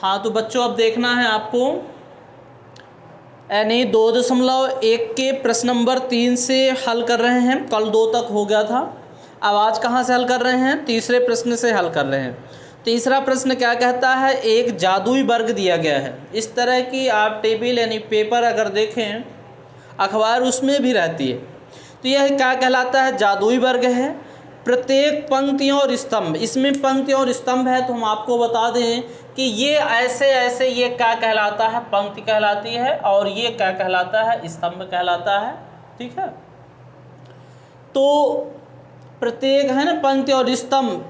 हाँ तो बच्चों अब देखना है आपको, यानी 2.1 के प्रश्न नंबर 3 से हल कर रहे हैं। कल 2 तक हो गया था, अब आज कहाँ से हल कर रहे हैं? तीसरे प्रश्न से हल कर रहे हैं। तीसरा प्रश्न क्या कहता है? एक जादुई वर्ग दिया गया है। इस तरह की आप टेबल यानी पेपर अगर देखें, अखबार उसमें भी रहती है, तो यह क्या कहलाता है? जादुई वर्ग है। प्रत्येक पंक्तियों और स्तंभ, इसमें पंक्ति और स्तंभ है, तो हम आपको बता दें कि ये ऐसे ऐसे ये क्या कहलाता है? पंक्ति कहलाती है, और ये क्या कहलाता है? स्तंभ कहलाता है। ठीक है, तो प्रत्येक है ना, पंक्ति और स्तंभ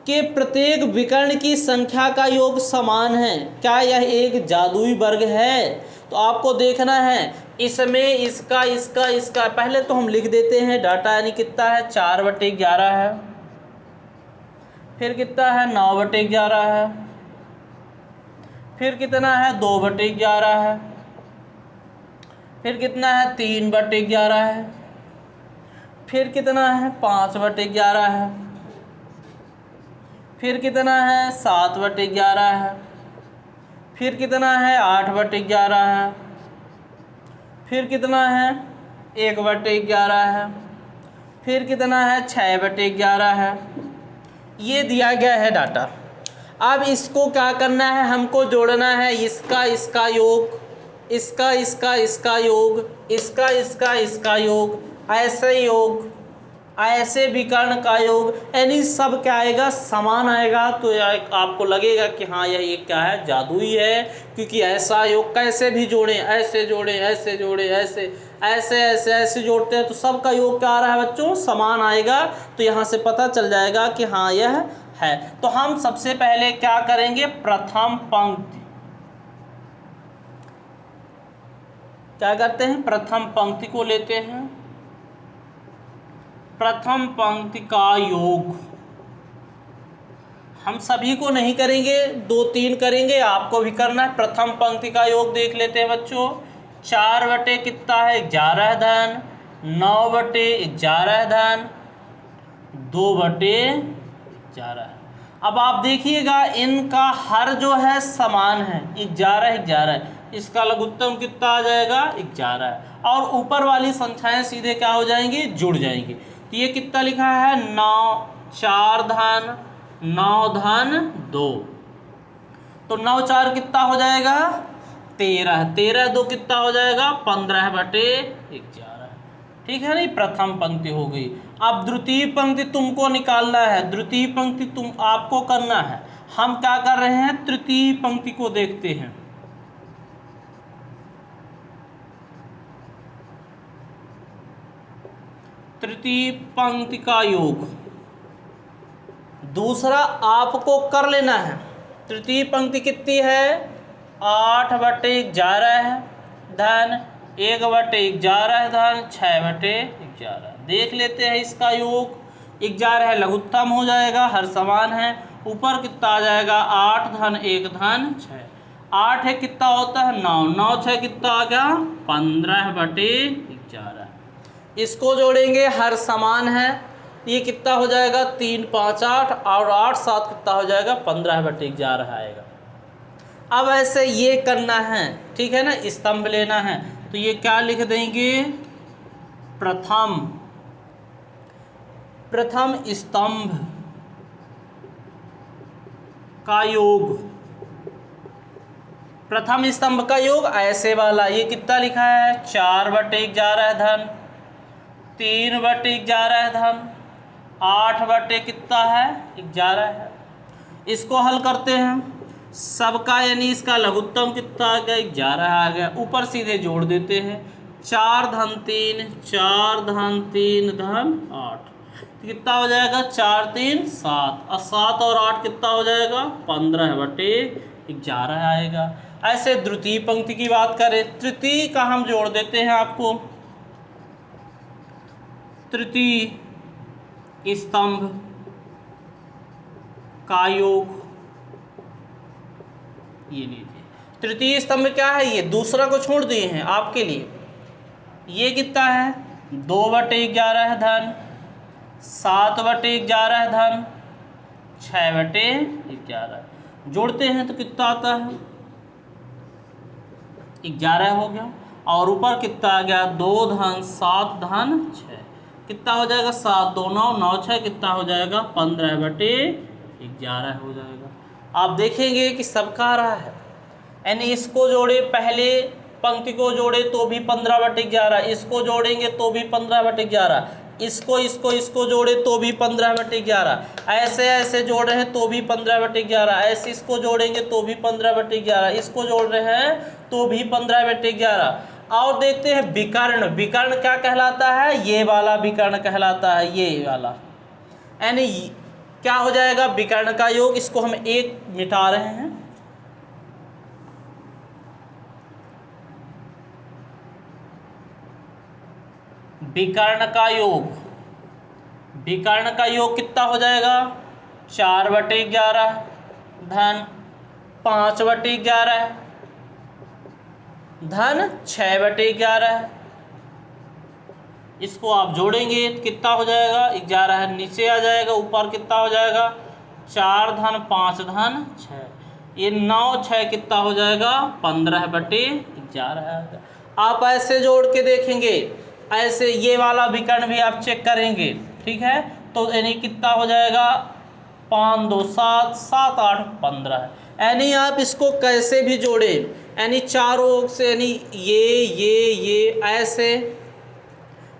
के प्रत्येक विकर्ण की संख्या का योग समान है। क्या यह एक जादुई वर्ग है? तो आपको देखना है इसमें इसका इसका इसका, पहले तो हम लिख देते हैं डाटा, यानी कितना है? 4/11 है, फिर कितना है? 9/11 है, फिर कितना है? 2/11 है, फिर कितना है? 3/11 है, फिर कितना है? 5/11 है, फिर कितना है? 7/11 है, फिर कितना है? 8/11 है, फिर कितना है? 1/11 है, फिर कितना है? 6/11 है। ये दिया गया है डाटा। अब इसको क्या करना है? हमको जोड़ना है इसका इसका योग, इसका इसका इसका योग, इसका इसका इसका योग, ऐसे योग, ऐसे विकर्ण का योग, यानी सब क्या आएगा? समान आएगा। तो आपको लगेगा कि हाँ यह क्या है? जादुई है, क्योंकि ऐसा योग कैसे भी जोड़ें, ऐसे जोड़ें, ऐसे जोड़ें, ऐसे ऐसे ऐसे ऐसे जोड़ते हैं तो सबका योग क्या आ रहा है बच्चों? समान आएगा। तो यहाँ से पता चल जाएगा कि हाँ यह है। तो हम सबसे पहले क्या करेंगे? प्रथम पंक्ति, क्या करते हैं? प्रथम पंक्ति को लेते हैं। प्रथम पंक्ति का योग हम सभी को नहीं करेंगे, 2-3 करेंगे, आपको भी करना है। प्रथम पंक्ति का योग देख लेते हैं बच्चों। 4 कितना है? 11 धन 9/11 धन 2/11। अब आप देखिएगा इनका हर जो है समान है, 11, इसका लघुत्तम कितना आ जाएगा? 11 है, और ऊपर वाली संख्याएं सीधे क्या हो जाएंगी? जुड़ जाएंगी। तो ये कितना लिखा है? 9 4 धन 9 धन 2, तो 9 4 कितना हो जाएगा? 13, 13 2 कितना हो जाएगा? 15/11। ठीक है, नहीं? प्रथम पंक्ति हो गई। अब द्वितीय पंक्ति तुमको निकालना है, द्वितीय पंक्ति तुम आपको करना है। हम क्या कर रहे हैं? तृतीय पंक्ति को देखते हैं। तृतीय पंक्ति का योग दूसरा आपको कर लेना है। तृतीय पंक्ति कितनी है? 8/11 धन 1/11 धन 6/11। देख लेते हैं इसका योग। 11 है, लघुत्तम हो जाएगा, हर समान है। ऊपर कितना आ जाएगा? 8 धन 1 धन 6। 8 है कितना होता है? 9, 9 6 कितना आ गया? 15/11। इसको जोड़ेंगे, हर समान है। ये कितना हो जाएगा? 3 5 8, और 8 7 कितना हो जाएगा? 15/11 आएगा। अब ऐसे ये करना है, ठीक है ना? स्तंभ लेना है, तो ये क्या लिख देंगे? प्रथम स्तंभ का योग। प्रथम स्तंभ का योग ऐसे वाला, ये कितना लिखा है? 4/11 धन 3/11 धन 8 कितना है? 11 है। इसको हल करते हैं सबका, यानी इसका लघुत्तम कितना आ गया? 11 आ गया। ऊपर सीधे जोड़ देते हैं। 4 धन 3 4 धन 3 धन 8, कितना हो जाएगा? 4 3 7, और 7 और 8 कितना हो जाएगा? 15/11 आएगा। ऐसे द्वितीय पंक्ति की बात करें, तृतीय का हम जोड़ देते हैं आपको। तृतीय स्तंभ का योग, ये लीजिए। तृतीय स्तंभ क्या है? ये दूसरा को छोड़ दिए हैं आपके लिए। ये कितना है? 2/11 धन 7/11 धन 6/11। जोड़ते हैं तो कितना आता है 11 हो गया, और ऊपर कितना आ गया 2 धन 7 धन 6, कितना हो जाएगा 7 2 9 9 6, कितना हो जाएगा 15/11 हो जाएगा। आप देखेंगे कि सबका आ रहा है, यानी इसको जोड़े, पहले पंक्ति को जोड़े तो भी 15/11, इसको जोड़ेंगे तो भी 15/11, इसको जोड़े तो भी 15/11, ऐसे ऐसे जोड़ रहे हैं तो भी 15/11, ऐसे इसको जोड़ेंगे तो भी 15/11, इसको जोड़ रहे हैं तो भी 15/11। और देखते हैं विकर्ण, विकर्ण क्या कहलाता है, ये वाला विकर्ण कहलाता है, ये वाला, यानी क्या हो जाएगा विकर्ण का योग, इसको हम 1 मिटा रहे हैं, विकर्ण का योग, विकर्ण का योग कितना हो जाएगा 4/11 धन 5/11 धन 6/11, इसको आप जोड़ेंगे तो कितना हो जाएगा 11, नीचे आ जाएगा, ऊपर कितना हो जाएगा 4 धन 5 धन 6, ये 9 6 कितना हो जाएगा 15/11। आप ऐसे जोड़ के देखेंगे, ऐसे ये वाला विकर्ण भी आप चेक करेंगे, ठीक है, तो यानी कितना हो जाएगा 5 2 7 7 8 15, यानी आप इसको कैसे भी जोड़े, यानी चारों से, यानी ये ऐसे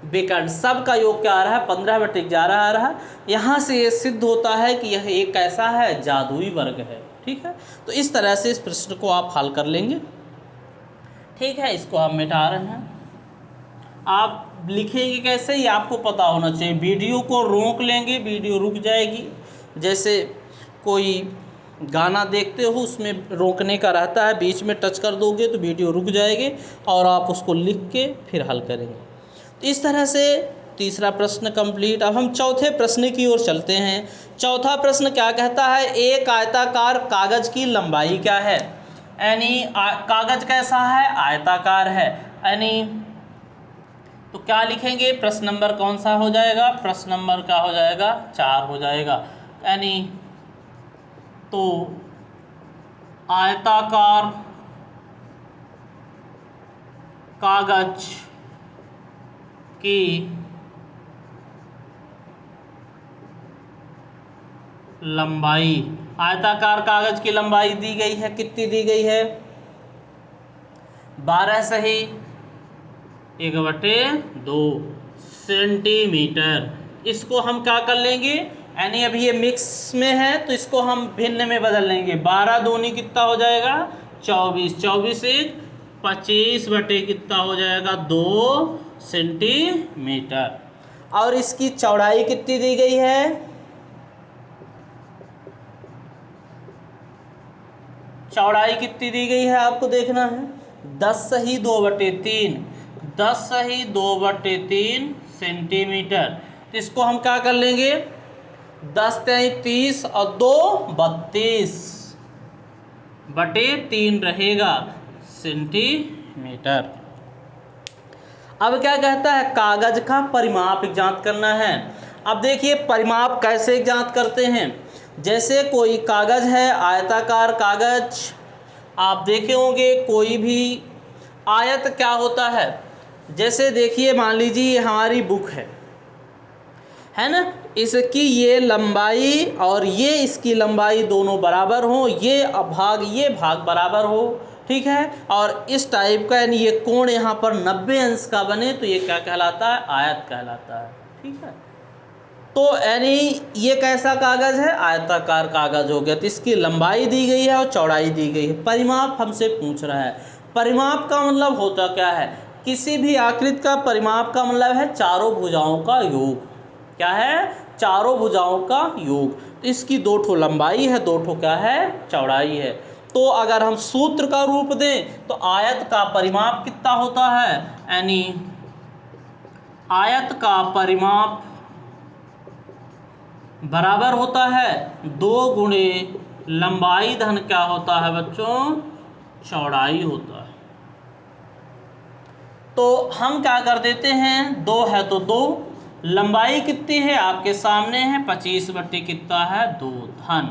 विकर्ण सब का योग क्या आ रहा है 15/11 आ रहा है। यहाँ से ये सिद्ध होता है कि यह एक कैसा है जादुई वर्ग है, ठीक है। तो इस तरह से इस प्रश्न को आप हल कर लेंगे, ठीक है। इसको आप मिटा रहे हैं, आप लिखेंगे कैसे ये आपको पता होना चाहिए, वीडियो को रोक लेंगे, वीडियो रुक जाएगी, जैसे कोई गाना देखते हो उसमें रोकने का रहता है, बीच में टच कर दोगे तो वीडियो रुक जाएगी और आप उसको लिख के फिर हल करेंगे। तो इस तरह से तीसरा प्रश्न कंप्लीट। अब हम चौथे प्रश्न की ओर चलते हैं। चौथा प्रश्न क्या कहता है, एक आयताकार कागज की लंबाई क्या है, यानी कागज कैसा है आयताकार है, यानी तो क्या लिखेंगे, प्रश्न नंबर कौन सा हो जाएगा, प्रश्न नंबर का हो जाएगा 4 हो जाएगा, यानी तो आयताकार कागज की लंबाई, आयताकार कागज की लंबाई दी गई है, कितनी दी गई है 12 सही 1/2 सेंटीमीटर। इसको हम क्या कर लेंगे, यानी अभी ये मिक्स में है तो इसको हम भिन्न में बदल लेंगे, 12 दूनी कितना हो जाएगा 24, 24 1 25 बटे कितना हो जाएगा 2 सेंटीमीटर। और इसकी चौड़ाई कितनी दी गई है, चौड़ाई कितनी दी गई है आपको देखना है, 10 सही 2/3, 10 सही 2/3 सेंटीमीटर। तो इसको हम क्या कर लेंगे, 10 3 30 और 2 32 बटे 3 रहेगा सेंटीमीटर। अब क्या कहता है, कागज का परिमाप ज्ञात करना है। अब देखिए परिमाप कैसे ज्ञात करते हैं, जैसे कोई कागज है आयताकार कागज, आप देखे होंगे कोई भी आयत क्या होता है, जैसे देखिए मान लीजिए हमारी बुक है ना, इसकी ये लंबाई और ये इसकी लंबाई दोनों बराबर हो, ये भाग बराबर हो, ठीक है, और इस टाइप का, यानी ये कोण यहाँ पर 90 अंश का बने तो ये क्या कहलाता है, आयत कहलाता है, ठीक है। तो यानी ये कैसा कागज़ है, आयताकार कागज़ हो गया। तो इसकी लंबाई दी गई है और चौड़ाई दी गई है। परिमाप हमसे पूछ रहा है, परिमाप का मतलब होता क्या है, किसी भी आकृति का परिमाप का मतलब है चारों भुजाओं का योग। क्या है, चारों भुजाओं का योग। तो इसकी 2 ठो लंबाई है, 2 ठो क्या है, चौड़ाई है। तो अगर हम सूत्र का रूप दें तो आयत का परिमाप कितना होता है, यानी आयत का परिमाप बराबर होता है 2 गुणे लंबाई धन क्या होता है बच्चों, चौड़ाई होता है। तो हम क्या कर देते हैं, 2 है तो 2, लंबाई कितनी है आपके सामने है 25 बटे कितना है 2 धन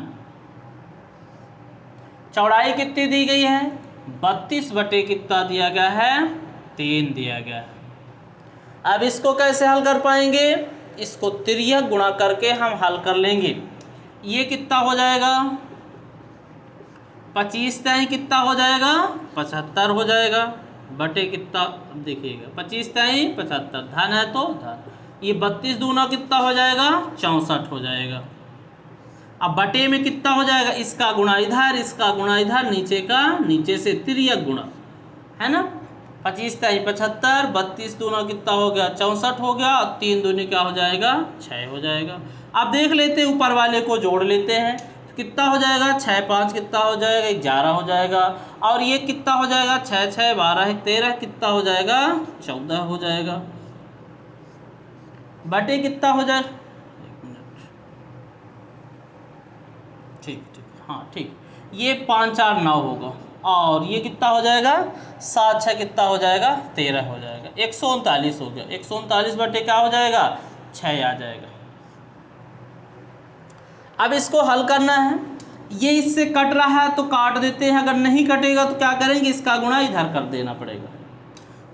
चौड़ाई कितनी दी गई है, 32 बटे कितना दिया गया है, 3 दिया गया है। अब इसको कैसे हल कर पाएंगे, इसको तिर्यक गुणा करके हम हल कर लेंगे। ये कितना हो जाएगा, 25 तिहाई कितना हो जाएगा, 75 हो जाएगा, बटे कितना, अब देखिएगा 25 तिहाई 75, धन है तो धन, ये 32 दूना कितना हो जाएगा, 64 हो जाएगा। अब बटे में कितना हो जाएगा, इसका गुणा इधर, इसका गुणा इधर, नीचे का नीचे से तिर्यक गुणा, है ना। 25 तिहाई 75, 32 दूना कितना हो गया, 64 हो गया, और 3 दूनी क्या हो जाएगा, 6 हो जाएगा। अब देख लेते हैं, ऊपर वाले को जोड़ लेते हैं, तो कितना हो जाएगा, 6 5 कितना हो जाएगा, 11 हो जाएगा, और ये कितना हो जाएगा, 6 6 12 13 कितना हो जाएगा, 14 हो जाएगा, बटे कितना हो जाएगा, ठीक ठीक, हाँ ठीक, ये 5 4 9 होगा, और ये कितना हो जाएगा, 7 6 कितना हो जाएगा, 13 हो जाएगा, 139 हो गया। 139 बटे क्या हो जाएगा, 6 आ जाएगा। अब इसको हल करना है, ये इससे कट रहा है तो काट देते हैं, अगर नहीं कटेगा तो क्या करेंगे, इसका गुणा इधर कर देना पड़ेगा।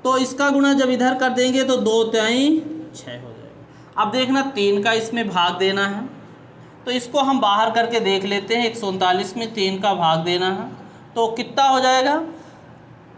तो इसका गुणा जब इधर कर देंगे तो 2 तिहाई 6 हो जाएगा। अब देखना 3 का इसमें भाग देना है, तो इसको हम बाहर करके देख लेते हैं। 139 में 3 का भाग देना है तो कितना हो जाएगा,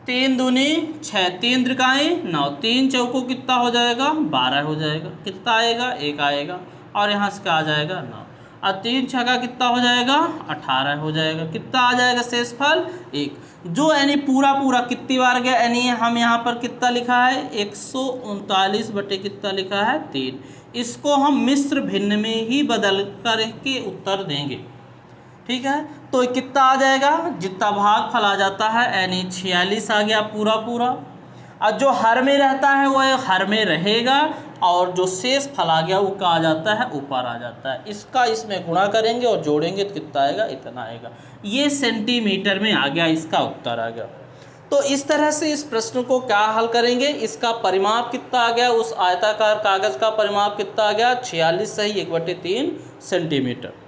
3 दूनी 6, 3 त्रिकाएँ 9, 3 चौको कितना हो जाएगा, 12 हो जाएगा, कितना आएगा, 1 आएगा, और यहाँ से क्या आ जाएगा, 9, और 3 छक्का कितना हो जाएगा, 18 हो जाएगा, कितना आ जाएगा शेषफल 1। जो यानी पूरा पूरा कितनी बार गया, यानी हम यहाँ पर कितना लिखा है, 139 बटे कितना लिखा है, 3। इसको हम मिश्र भिन्न में ही बदल कर के उत्तर देंगे, ठीक है। तो कितना आ जाएगा, जितना भागफल आ जाता है यानी 46 आ गया पूरा पूरा, और जो हर में रहता है वो हर में रहेगा, और जो शेष फल आ गया वो क्या आ जाता है, ऊपर आ जाता है। इसका इसमें गुणा करेंगे और जोड़ेंगे तो कितना आएगा, इतना आएगा। ये सेंटीमीटर में आ गया, इसका उत्तर आ गया। तो इस तरह से इस प्रश्न को क्या हल करेंगे, इसका परिमाप कितना आ गया, उस आयताकार कागज़ का परिमाप कितना आ गया, 46 सही 1/3 सेंटीमीटर।